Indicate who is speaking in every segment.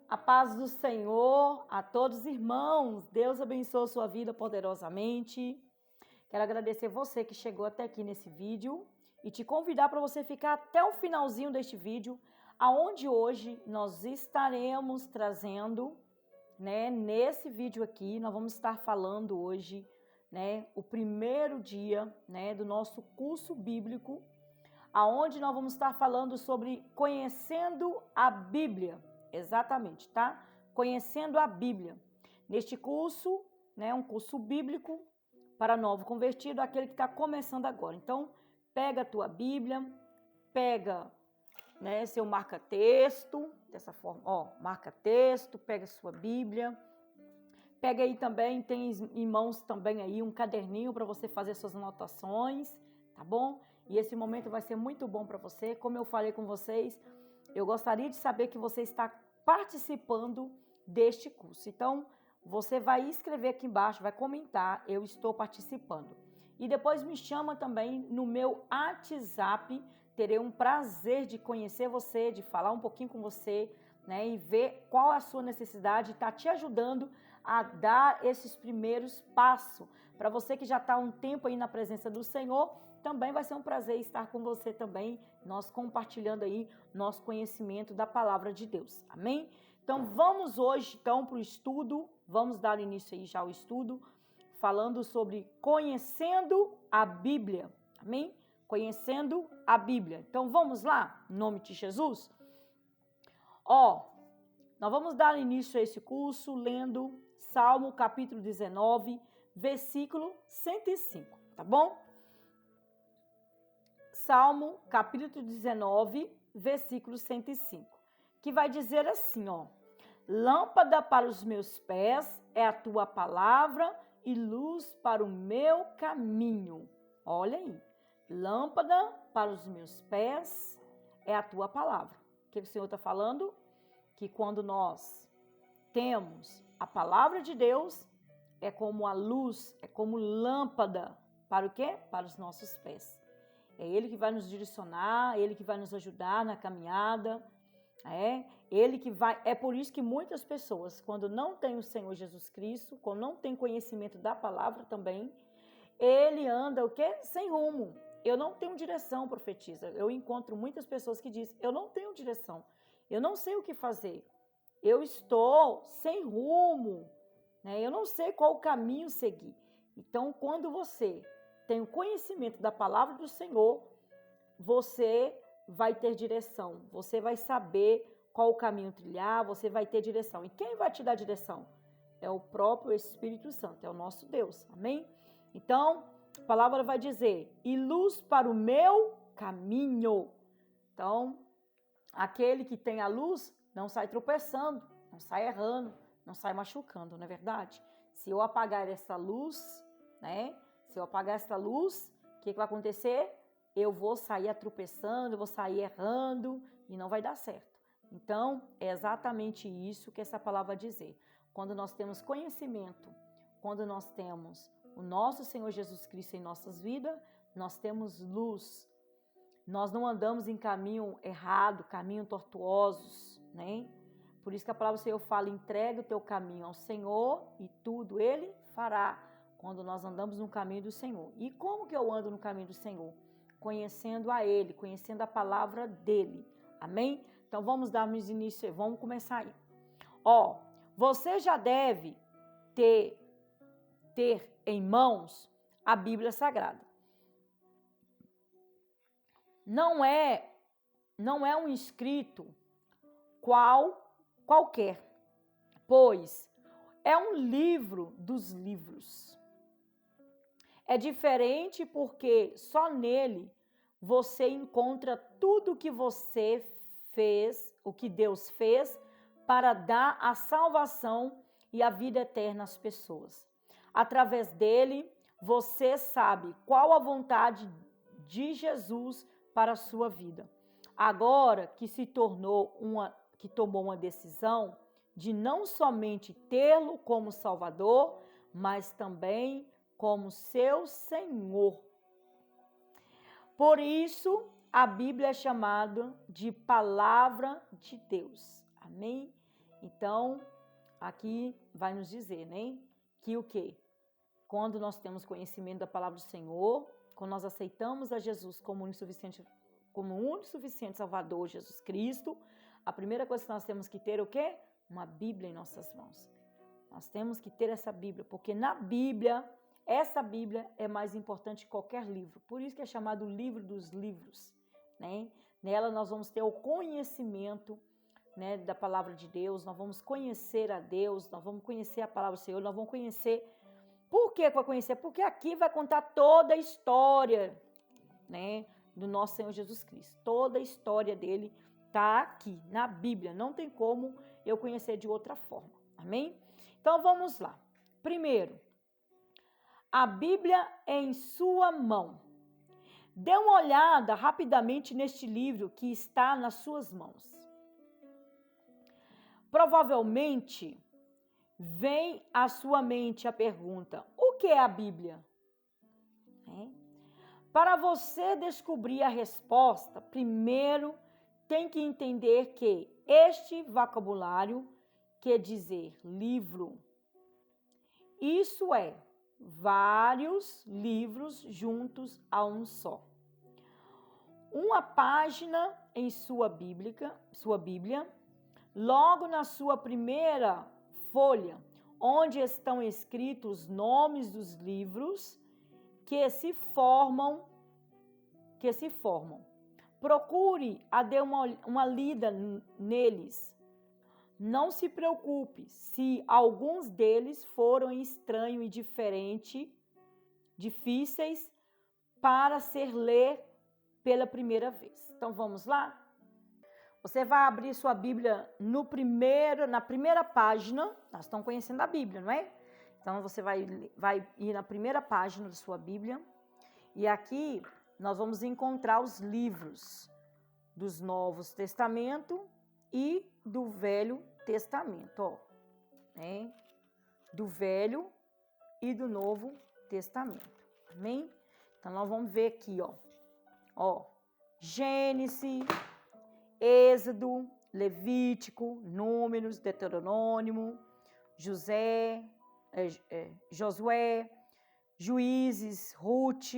Speaker 1: A paz do Senhor a todos os irmãos. Deus abençoe sua vida poderosamente. Quero agradecer você que chegou até aqui nesse vídeo e te convidar para você ficar até o finalzinho deste vídeo, aonde hoje nós estaremos trazendo, nesse vídeo aqui, nós vamos estar falando hoje, o primeiro dia, do nosso curso bíblico, aonde nós vamos estar falando sobre conhecendo a Bíblia. Exatamente, tá? Conhecendo a Bíblia. Neste curso, um curso bíblico para novo convertido, aquele que está começando agora. Então, pega a tua Bíblia, pega, seu marca-texto, dessa forma, marca-texto, pega a sua Bíblia. Pega aí também, tem em mãos também aí um caderninho para você fazer suas anotações, tá bom? E esse momento vai ser muito bom para você. Como eu falei com vocês, eu gostaria de saber que você está participando deste curso. Então, você vai escrever aqui embaixo, vai comentar, eu estou participando. E depois me chama também no meu WhatsApp, terei um prazer de conhecer você, de falar um pouquinho com você, e ver qual a sua necessidade, está te ajudando a dar esses primeiros passos. Para você que já está há um tempo aí na presença do Senhor, também vai ser um prazer estar com você também, nós compartilhando aí nosso conhecimento da palavra de Deus. Amém? Então vamos hoje para o estudo, vamos dar início aí já ao estudo, falando sobre conhecendo a Bíblia. Amém? Conhecendo a Bíblia. Então vamos lá, em nome de Jesus. Nós vamos dar início a esse curso lendo Salmo capítulo 19, versículo 105, tá bom? Salmo capítulo 19, versículo 105, que vai dizer assim, lâmpada para os meus pés é a tua palavra e luz para o meu caminho. Olha aí, lâmpada para os meus pés é a tua palavra. O que o Senhor está falando? Que quando nós temos a palavra de Deus, é como a luz, é como lâmpada para o quê? Para os nossos pés. É Ele que vai nos direcionar, Ele que vai nos ajudar na caminhada, Ele que vai. É por isso que muitas pessoas, quando não tem o Senhor Jesus Cristo, quando não tem conhecimento da palavra também, ele anda o quê? Sem rumo. Eu não tenho direção, profetiza. Eu encontro muitas pessoas que dizem, eu não tenho direção, eu não sei o que fazer, eu estou sem rumo, eu não sei qual caminho seguir. Então, quando você tem o conhecimento da palavra do Senhor, você vai ter direção, você vai saber qual o caminho trilhar, você vai ter direção. E quem vai te dar direção? É o próprio Espírito Santo, é o nosso Deus, amém? Então, a palavra vai dizer, e luz para o meu caminho. Então, aquele que tem a luz não sai tropeçando, não sai errando, não sai machucando, não é verdade? Se eu apagar essa luz, se eu apagar essa luz, o que vai acontecer? Eu vou sair tropeçando, eu vou sair errando e não vai dar certo. Então, é exatamente isso que essa palavra vai dizer. Quando nós temos conhecimento, quando nós temos o nosso Senhor Jesus Cristo em nossas vidas, nós temos luz. Nós não andamos em caminho errado, caminho tortuosos, Por isso que a palavra do Senhor fala, entrega o teu caminho ao Senhor e tudo Ele fará, quando nós andamos no caminho do Senhor. E como que eu ando no caminho do Senhor? Conhecendo a Ele, conhecendo a palavra dEle, amém? Então vamos darmos início, vamos começar aí. Você já deve ter em mãos a Bíblia Sagrada. Não é um escrito qualquer, pois é um livro dos livros. É diferente porque só nele você encontra tudo o que você fez, o que Deus fez para dar a salvação e a vida eterna às pessoas. Através dele, você sabe qual a vontade de Jesus para a sua vida. Agora que tomou uma decisão de não somente tê-lo como Salvador, mas também como seu Senhor. Por isso, a Bíblia é chamada de Palavra de Deus. Amém? Então, aqui vai nos dizer, né? Que o quê? Quando nós temos conhecimento da palavra do Senhor, quando nós aceitamos a Jesus como o único suficiente Salvador, Jesus Cristo, a primeira coisa que nós temos que ter é o quê? Uma Bíblia em nossas mãos. Nós temos que ter essa Bíblia, porque na Bíblia, essa Bíblia é mais importante que qualquer livro. Por isso que é chamado livro dos livros, né? Nela nós vamos ter o conhecimento, né, da palavra de Deus, nós vamos conhecer a Deus, nós vamos conhecer a palavra do Senhor, nós vamos conhecer. Por que vai conhecer? Porque aqui vai contar toda a história, né, do nosso Senhor Jesus Cristo. Toda a história dele está aqui, na Bíblia. Não tem como eu conhecer de outra forma. Amém? Então, vamos lá. Primeiro, a Bíblia é em sua mão. Dê uma olhada rapidamente neste livro que está nas suas mãos. Provavelmente, vem à sua mente a pergunta: o que é a Bíblia? Para você descobrir a resposta, primeiro tem que entender que este vocabulário quer dizer livro. Isso é, vários livros juntos a um só. Uma página em sua Bíblia, logo na sua primeira folha, onde estão escritos os nomes dos livros que se formam. Procure a dar uma lida neles. Não se preocupe se alguns deles foram estranhos e difíceis para ser ler pela primeira vez. Então vamos lá? Você vai abrir sua Bíblia na primeira página. Nós estamos conhecendo a Bíblia, não é? Então você vai ir na primeira página da sua Bíblia. E aqui nós vamos encontrar os livros dos Novos Testamento e do Velho Testamento, ó, né? Do Velho e do Novo Testamento, amém? Então, nós vamos ver aqui, ó, Gênesis, Êxodo, Levítico, Números, Deuteronômio, Josué, Juízes, Ruth,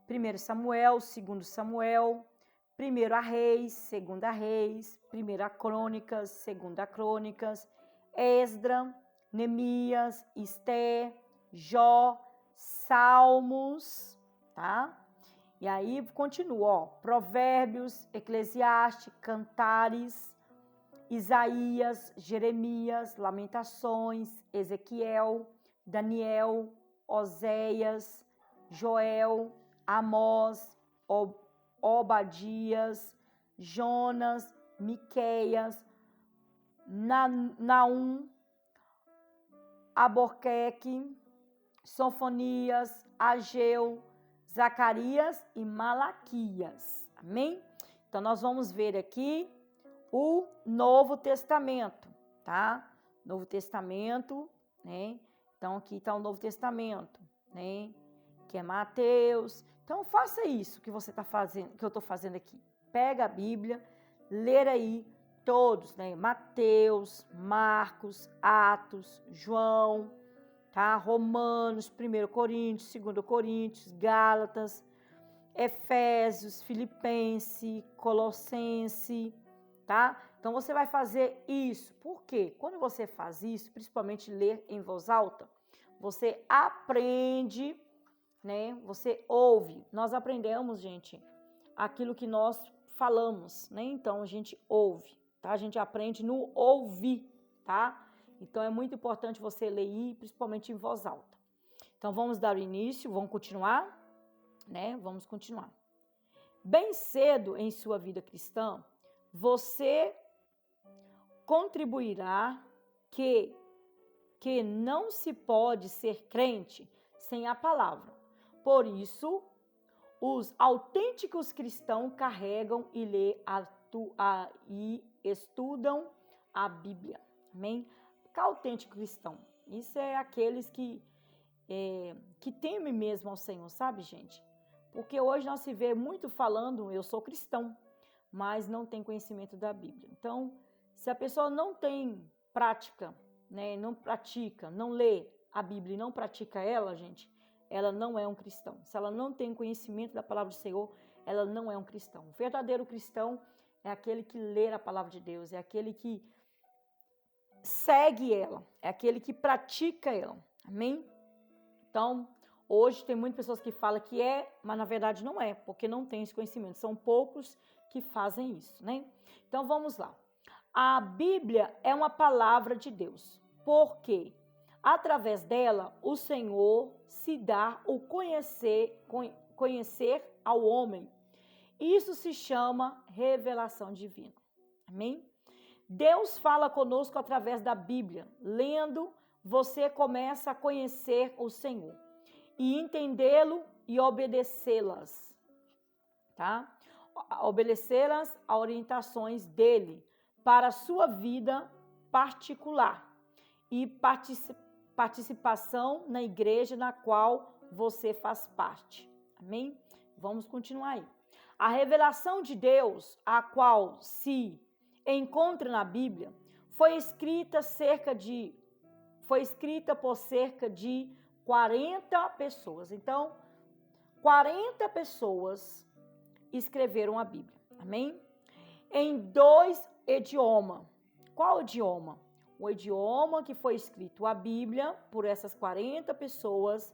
Speaker 1: 1 Samuel, 2 Samuel, 1 Reis, 2 Reis, 1 Crônicas, 2 Crônicas, Esdra, Neemias, Esté, Jó, Salmos, tá? E aí continua, ó, Provérbios, Eclesiastes, Cantares, Isaías, Jeremias, Lamentações, Ezequiel, Daniel, Oséias, Joel, Amós, Obadias, Jonas, Miqueias, Naum, Aborqueque, Sofonias, Ageu, Zacarias e Malaquias. Amém? Então, nós vamos ver aqui o Novo Testamento, tá? Novo Testamento, né? Então, aqui está o Novo Testamento, né? Que é Mateus. Então, faça isso que você está fazendo, que eu estou fazendo aqui. Pega a Bíblia, lê aí todos, né? Mateus, Marcos, Atos, João, tá? Romanos, 1 Coríntios, 2 Coríntios, Gálatas, Efésios, Filipenses, Colossenses, tá? Então, você vai fazer isso. Por quê? Quando você faz isso, principalmente ler em voz alta, você aprende, né? Você ouve. Nós aprendemos, gente, aquilo que nós falamos, né? Então, a gente ouve, tá? A gente aprende no ouvir, tá? Então, é muito importante você ler, principalmente em voz alta. Então, vamos dar o início, vamos continuar, né? Vamos continuar. Bem cedo em sua vida cristã, você contribuirá que não se pode ser crente sem a palavra. Por isso, os autênticos cristãos carregam e lêem e estudam a Bíblia. Amém? Que autêntico cristão? Isso é aqueles que temem mesmo ao Senhor, sabe, gente? Porque hoje nós se vê muito falando, eu sou cristão, mas não tem conhecimento da Bíblia. Então, se a pessoa não tem prática, né, não pratica, não lê a Bíblia e não pratica ela, gente, ela não é um cristão. Se ela não tem conhecimento da palavra do Senhor, ela não é um cristão. O verdadeiro cristão é aquele que lê a palavra de Deus, é aquele que segue ela, é aquele que pratica ela. Amém? Então, hoje tem muitas pessoas que falam que é, mas na verdade não é, porque não tem esse conhecimento. São poucos que fazem isso, né? Então, vamos lá. A Bíblia é uma palavra de Deus, porque através dela o Senhor se dá o conhecer ao homem. Isso se chama revelação divina. Amém? Deus fala conosco através da Bíblia. Lendo, você começa a conhecer o Senhor e entendê-lo e obedecê-las, tá? Obedecê-las a orientações dele para a sua vida particular e participação na igreja na qual você faz parte. Amém? Vamos continuar aí. A revelação de Deus, a qual se encontra na Bíblia, foi escrita por cerca de 40 pessoas. Então, 40 pessoas escreveram a Bíblia. Amém? Em 2 idiomas. Qual idioma? O idioma que foi escrito a Bíblia por essas 40 pessoas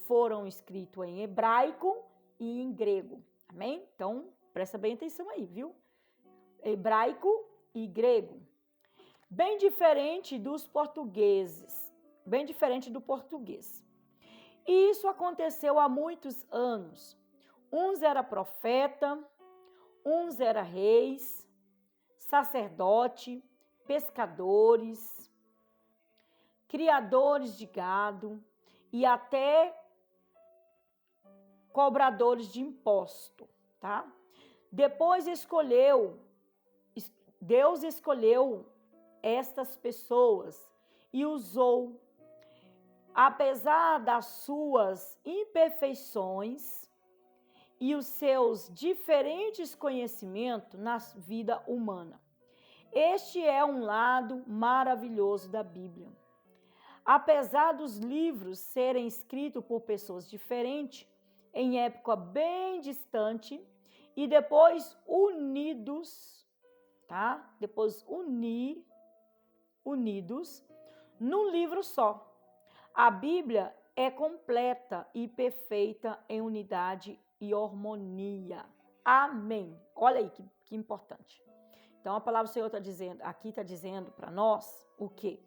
Speaker 1: foram escrito em hebraico e em grego. Amém? Então, presta bem atenção aí, viu? Hebraico e grego. Bem diferente dos portugueses. Bem diferente do português. E isso aconteceu há muitos anos. Uns eram profeta, uns eram reis, sacerdote, pescadores, criadores de gado e até cobradores de imposto, tá? Deus escolheu estas pessoas e usou, apesar das suas imperfeições e os seus diferentes conhecimentos na vida humana. Este é um lado maravilhoso da Bíblia. Apesar dos livros serem escritos por pessoas diferentes, em época bem distante, e depois unidos, tá? Depois unidos num livro só. A Bíblia é completa e perfeita em unidade e harmonia. Amém. Olha aí que importante. Então, a palavra do Senhor está dizendo para nós o quê?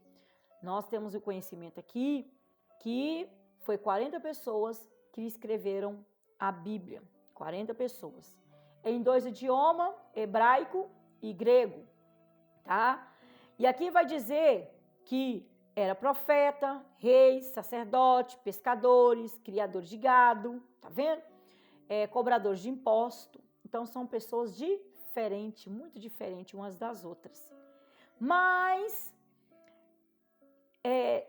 Speaker 1: Nós temos o conhecimento aqui que foi 40 pessoas que escreveram a Bíblia. 40 pessoas. Em 2 idiomas, hebraico e grego, tá? E aqui vai dizer que era profeta, reis, sacerdote, pescadores, criadores de gado, tá vendo? Cobradores de imposto. Então, são pessoas diferentes, muito diferentes umas das outras. Mas,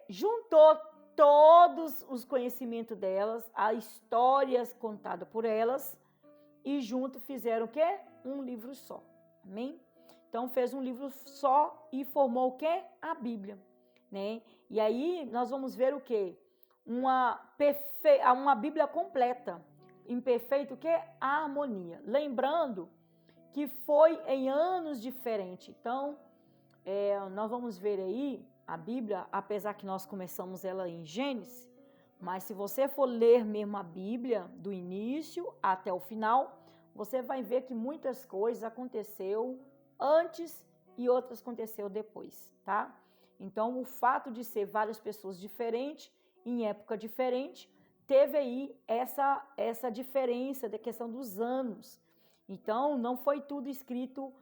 Speaker 1: juntou todos os conhecimentos delas, as histórias contadas por elas, e junto fizeram o quê? Um livro só. Amém? Então, fez um livro só e formou o quê? A Bíblia. Né? E aí, nós vamos ver o quê? Uma Bíblia completa. Em perfeito o quê? Harmonia. Lembrando que foi em anos diferentes. Então, nós vamos ver aí a Bíblia, apesar que nós começamos ela em Gênesis, mas se você for ler mesmo a Bíblia do início até o final, você vai ver que muitas coisas aconteceu antes e outras aconteceu depois, tá? Então, o fato de ser várias pessoas diferentes, em época diferente, teve aí essa diferença da questão dos anos. Então, não foi tudo escrito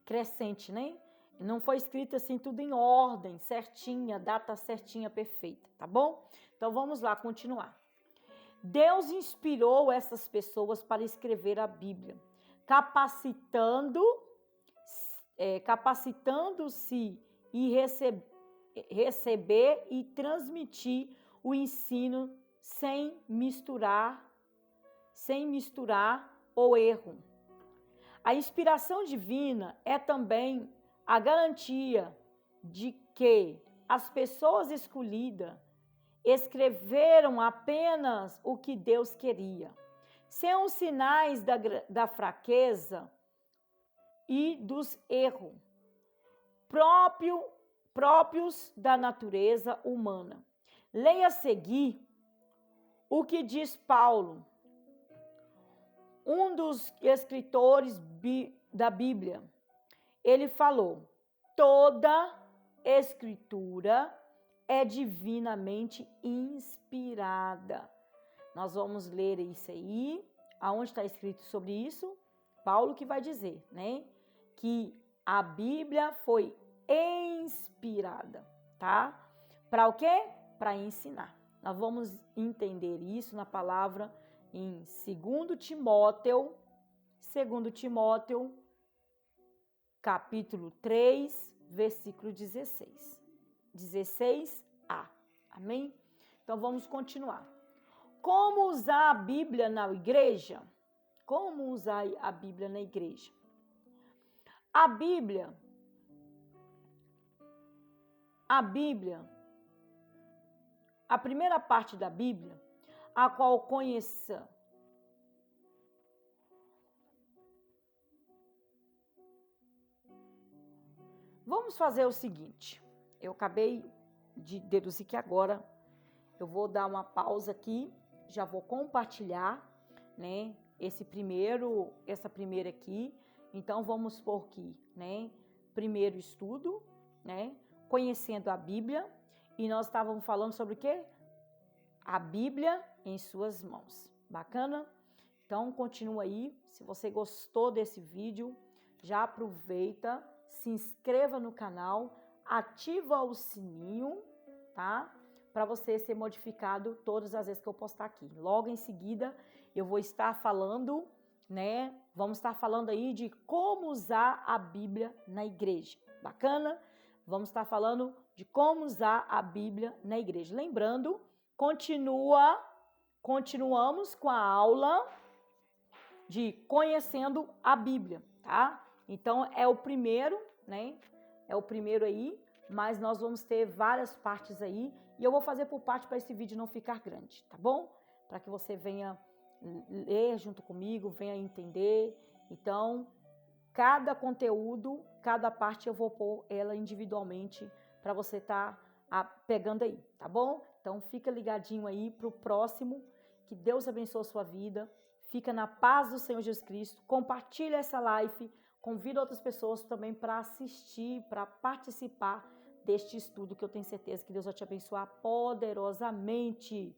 Speaker 1: crescente, né? Não foi escrito assim tudo em ordem, certinha, data certinha, perfeita, tá bom? Então, vamos lá, continuar. Deus inspirou essas pessoas para escrever a Bíblia, capacitando-se e receber e transmitir o ensino sem misturar o erro. A inspiração divina é também a garantia de que as pessoas escolhidas escreveram apenas o que Deus queria, sem os sinais da fraqueza e dos erros próprios da natureza humana. Leia a seguir o que diz Paulo, um dos escritores da Bíblia. Ele falou: toda escritura é divinamente inspirada. Nós vamos ler isso aí. Aonde está escrito sobre isso? Paulo que vai dizer, né? Que a Bíblia foi inspirada, tá? Para o quê? Para ensinar. Nós vamos entender isso na palavra em 2 Timóteo, capítulo 3, versículo 16. 16a. Amém? Então vamos continuar. Como usar a Bíblia na igreja? Como usar a Bíblia na igreja? A Bíblia, a primeira parte da Bíblia, a qual conheça. Vamos fazer o seguinte. Eu acabei de deduzir que agora eu vou dar uma pausa aqui, já vou compartilhar, né, essa primeira aqui. Então vamos por aqui, né, primeiro estudo, né, conhecendo a Bíblia, e nós estávamos falando sobre o quê? A Bíblia em suas mãos. Bacana? Então continua aí. Se você gostou desse vídeo, já aproveita, se inscreva no canal, ativa o sininho, tá? Para você ser modificado todas as vezes que eu postar aqui. Logo em seguida, eu vou estar falando, né? Vamos estar falando aí de como usar a Bíblia na igreja. Bacana? Vamos estar falando de como usar a Bíblia na igreja. Lembrando, continuamos com a aula de conhecendo a Bíblia, tá? Então, é o primeiro, né? É o primeiro aí, mas nós vamos ter várias partes aí e eu vou fazer por parte para esse vídeo não ficar grande, tá bom? Para que você venha ler junto comigo, venha entender. Então, cada conteúdo, cada parte eu vou pôr ela individualmente para você estar pegando aí, tá bom? Então, fica ligadinho aí para o próximo. Que Deus abençoe a sua vida. Fica na paz do Senhor Jesus Cristo. Compartilha essa live. Convida outras pessoas também para assistir, para participar deste estudo, que eu tenho certeza que Deus vai te abençoar poderosamente.